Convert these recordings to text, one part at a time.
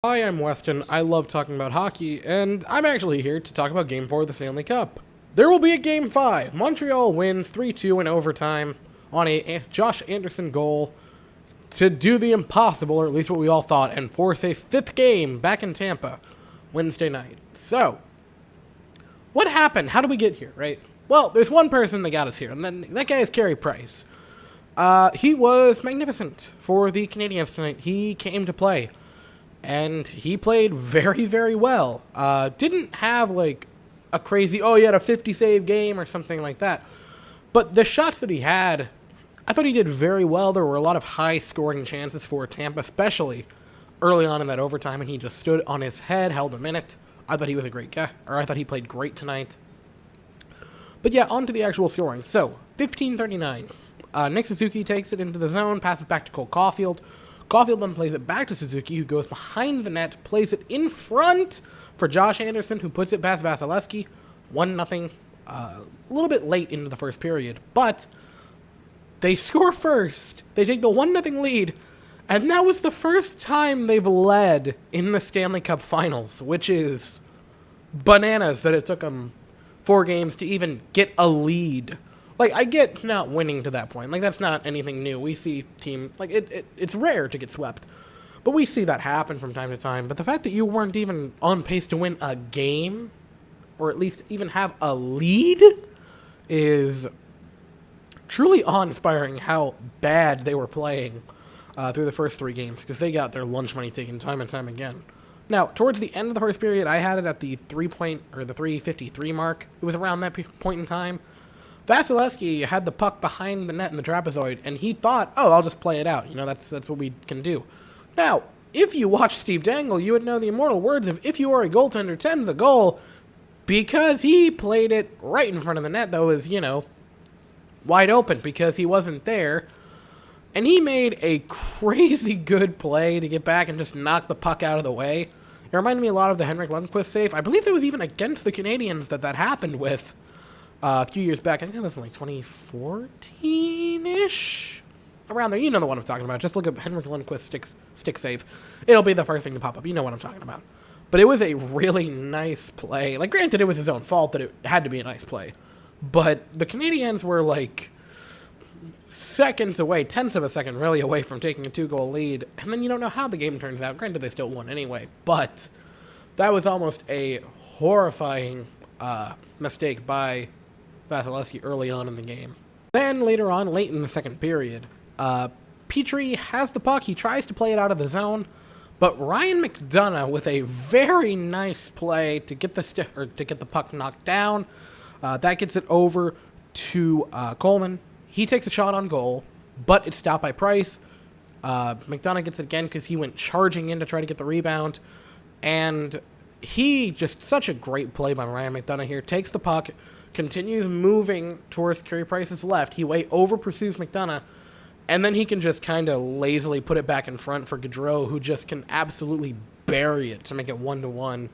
Hi, I'm Weston. I love talking about hockey, and I'm actually here to talk about Game 4 of the Stanley Cup. There will be a Game 5. Montreal wins 3-2 in overtime on a Josh Anderson goal to do the impossible, or at least what we all thought, and force a fifth game back in Tampa Wednesday night. So, what happened? How did we get here, right? Well, there's one person that got us here, and that guy is Carey Price. He was magnificent for the Canadiens tonight. He came to play. And he played very, very well. Didn't have, like, a crazy, he had a 50-save game or something like that. But the shots that he had, I thought he did very well. There were a lot of high-scoring chances for Tampa, especially early on in that overtime, and he just stood on his head, held a minute. I thought he was a great guy, or I thought he played great tonight. But yeah, on to the actual scoring. So, 15:39. Nick Suzuki takes it into the zone, passes back to Cole Caulfield. Caulfield then plays it back to Suzuki, who goes behind the net, plays it in front for Josh Anderson, who puts it past Vasilevsky. 1-0, a little bit late into the first period, but they score first. They take the 1-0 lead, and that was the first time they've led in the Stanley Cup Finals, which is bananas that it took them 4 games to even get a lead. Like, I get not winning to that point. Like, that's not anything new. We see it's rare to get swept. But we see that happen from time to time. But the fact that you weren't even on pace to win a game, or at least even have a lead, is truly awe-inspiring how bad they were playing through the first 3 games, because they got their lunch money taken time and time again. Now, towards the end of the first period, I had it at the 3:53 mark. It was around that point in time. Vasilevsky had the puck behind the net in the trapezoid, and he thought, I'll just play it out. You know, that's what we can do. Now, if you watch Steve Dangle, you would know the immortal words of, if you are a goaltender, tend the goal, because he played it right in front of the net, though, is, wide open, because he wasn't there. And he made a crazy good play to get back and just knock the puck out of the way. It reminded me a lot of the Henrik Lundqvist save. I believe that was even against the Canadiens that happened with. A few years back, I think that was like 2014-ish? Around there, you know the one I'm talking about. Just look up Henrik Lundqvist stick save. It'll be the first thing to pop up. You know what I'm talking about. But it was a really nice play. Like, granted, it was his own fault that it had to be a nice play. But the Canadiens were, like, seconds away, tenths of a second really away from taking a 2-goal lead. And then you don't know how the game turns out. Granted, they still won anyway. But that was almost a horrifying mistake by Vasilevsky early on in the game. Then later on, late in the second period, Petrie has the puck. He tries to play it out of the zone, but Ryan McDonagh with a very nice play to get the puck knocked down. That gets it over to Coleman. He takes a shot on goal, but it's stopped by Price. McDonagh gets it again because he went charging in to try to get the rebound, and he just such a great play by Ryan McDonagh here. Takes the puck, continues moving towards Carey Price's left. He way over pursues McDonagh, and then he can just kind of lazily put it back in front for Gaudreau, who just can absolutely bury it to make it 1-1.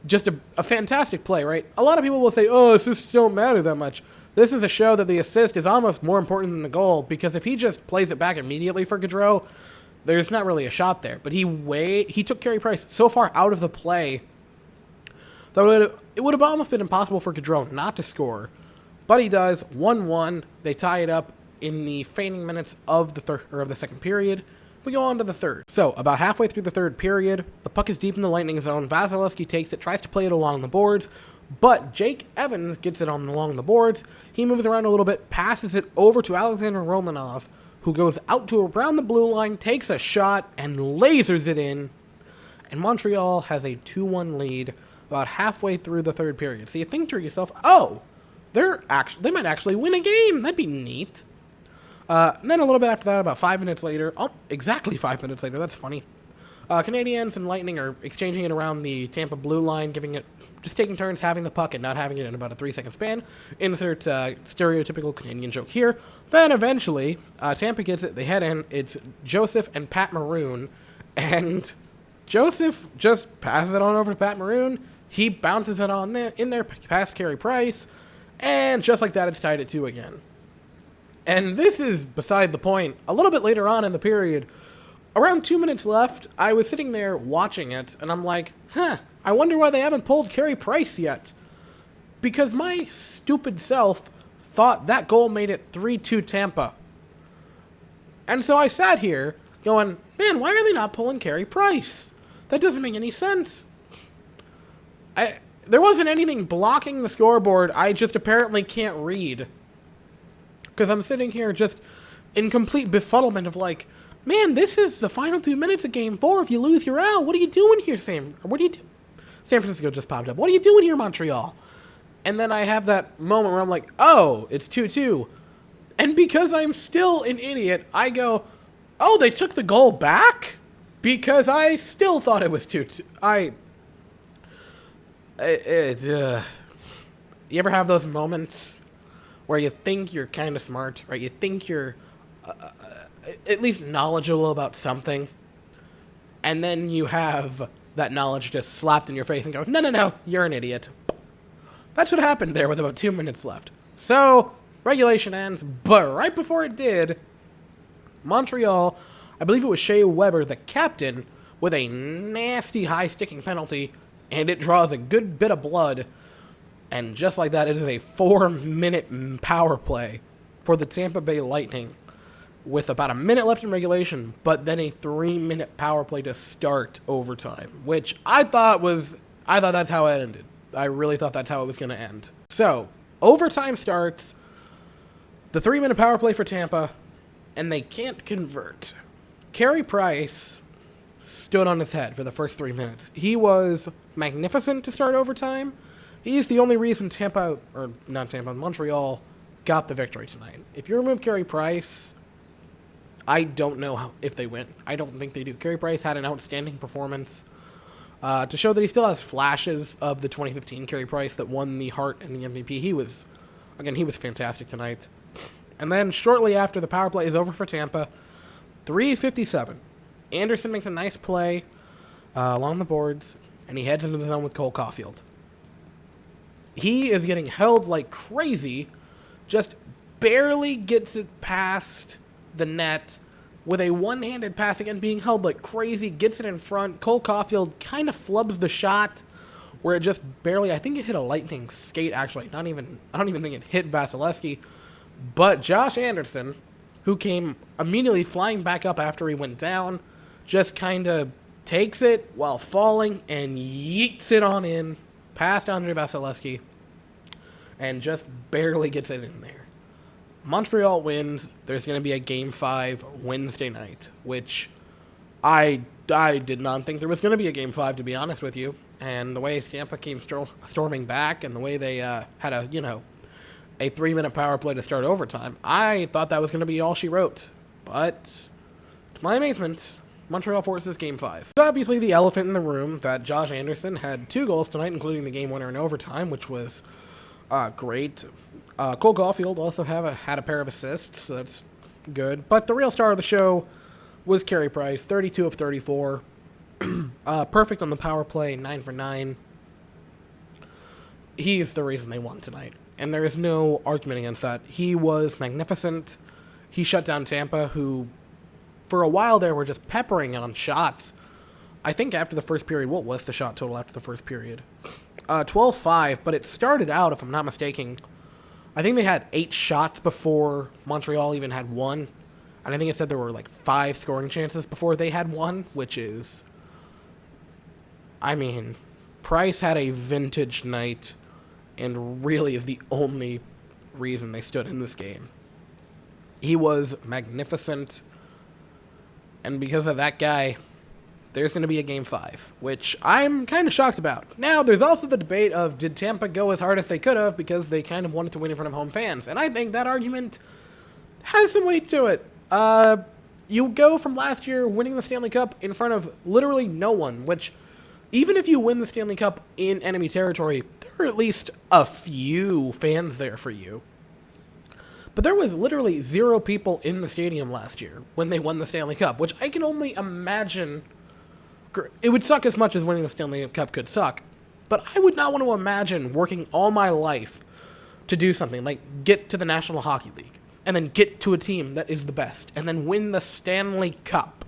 Just a fantastic play, right? A lot of people will say, assists don't matter that much. This is a show that the assist is almost more important than the goal, because if he just plays it back immediately for Gaudreau, there's not really a shot there. But he took Carey Price so far out of the play that it would have almost been impossible for Gaudreau not to score. But he does. 1-1. They tie it up in the fading minutes of the second period. We go on to the third. So, about halfway through the third period, the puck is deep in the Lightning zone. Vasilevsky takes it, tries to play it along the boards, but Jake Evans gets it along the boards. He moves around a little bit, passes it over to Alexander Romanov, who goes out to around the blue line, takes a shot, and lasers it in. And Montreal has a 2-1 lead about halfway through the third period. So you think to yourself, they might actually win a game. That'd be neat. And then a little bit after that, about 5 minutes later, exactly 5 minutes later, that's funny. Canadiens and Lightning are exchanging it around the Tampa blue line, just taking turns having the puck and not having it in about a 3-second span. Insert stereotypical Canadian joke here. Then eventually, Tampa gets it, they head in, it's Joseph and Pat Maroon, and Joseph just passes it on over to Pat Maroon. He bounces it in there past Carey Price, and just like that, it's tied at 2 again. And this is beside the point. A little bit later on in the period, around 2 minutes left, I was sitting there watching it, and I'm like, I wonder why they haven't pulled Carey Price yet. Because my stupid self thought that goal made it 3-2 Tampa. And so I sat here going, man, why are they not pulling Carey Price? That doesn't make any sense. There wasn't anything blocking the scoreboard. I just apparently can't read. Because I'm sitting here just in complete befuddlement of like, man, this is the final 2 minutes of Game 4. If you lose, you're out. What are you doing here, Sam? What are you doing? San Francisco just popped up. What are you doing here, Montreal? And then I have that moment where I'm like, oh, it's 2-2. And because I'm still an idiot, I go, oh, they took the goal back? Because I still thought it was 2-2. You ever have those moments where you think you're kind of smart, right? You think you're at least knowledgeable about something, and then you have that knowledge just slapped in your face and go, no, you're an idiot. That's what happened there with about 2 minutes left. So, regulation ends, but right before it did, Montreal, I believe it was Shea Weber, the captain, with a nasty high-sticking penalty, and it draws a good bit of blood. And just like that, it is a 4-minute power play for the Tampa Bay Lightning with about a minute left in regulation, but then a 3-minute power play to start overtime, which I thought that's how it ended. I really thought that's how it was going to end. So, overtime starts, the 3-minute power play for Tampa, and they can't convert. Carey Price stood on his head for the first 3 minutes. He was magnificent to start overtime. He's the only reason Montreal got the victory tonight. If you remove Carey Price, I don't know if they win. I don't think they do. Carey Price had an outstanding performance to show that he still has flashes of the 2015 Carey Price that won the Hart and the MVP. He was fantastic tonight. And then shortly after the power play is over for Tampa, 3:57. Anderson makes a nice play along the boards, and he heads into the zone with Cole Caulfield. He is getting held like crazy, just barely gets it past the net with a one-handed pass, again being held like crazy, gets it in front. Cole Caulfield kind of flubs the shot where it just barely, I think it hit a Lightning skate actually. I don't even think it hit Vasilevsky. But Josh Anderson, who came immediately flying back up after he went down, just kind of takes it while falling and yeets it on in past Andre Vasilevsky and just barely gets it in there. Montreal wins. There's going to be a Game 5 Wednesday night, which I did not think there was going to be a Game 5, to be honest with you. And the way Tampa came storming back and the way they had a 3-minute power play to start overtime, I thought that was going to be all she wrote. But to my amazement, Montreal forces Game 5. Obviously the elephant in the room that Josh Anderson had 2 goals tonight, including the game winner in overtime, which was great. Cole Caulfield also had a pair of assists, so that's good. But the real star of the show was Carey Price, 32 of 34. Perfect on the power play, 9 for 9. He is the reason they won tonight, and there is no argument against that. He was magnificent. He shut down Tampa, who for a while there were just peppering on shots. I think after the first period, what was the shot total after the first period? 12-5, but it started out, if I'm not mistaken, I think they had 8 shots before Montreal even had 1. And I think it said there were like 5 scoring chances before they had 1, which is, Price had a vintage night and really is the only reason they stood in this game. He was magnificent, and because of that guy, there's going to be a Game 5, which I'm kind of shocked about. Now, there's also the debate of, did Tampa go as hard as they could have because they kind of wanted to win in front of home fans? And I think that argument has some weight to it. You go from last year winning the Stanley Cup in front of literally no one, which, even if you win the Stanley Cup in enemy territory, there are at least a few fans there for you. But there was literally 0 people in the stadium last year when they won the Stanley Cup, which I can only imagine. It would suck as much as winning the Stanley Cup could suck, but I would not want to imagine working all my life to do something like get to the National Hockey League, and then get to a team that is the best, and then win the Stanley Cup,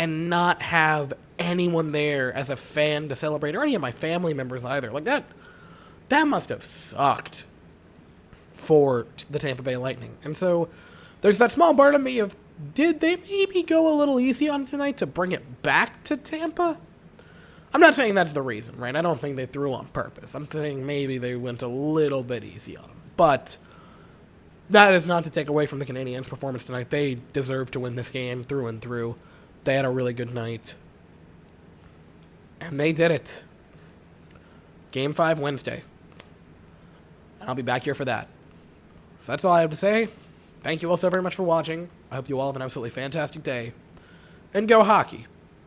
and not have anyone there as a fan to celebrate, or any of my family members either. Like, that must have sucked for the Tampa Bay Lightning. And so there's that small part of me of, did they maybe go a little easy on it tonight to bring it back to Tampa? I'm not saying that's the reason, right? I don't think they threw on purpose. I'm saying maybe they went a little bit easy on them. But that is not to take away from the Canadiens' performance tonight. They deserve to win this game through and through. They had a really good night. And they did it. Game 5 Wednesday. I'll be back here for that. So that's all I have to say. Thank you all so very much for watching. I hope you all have an absolutely fantastic day. And go hockey.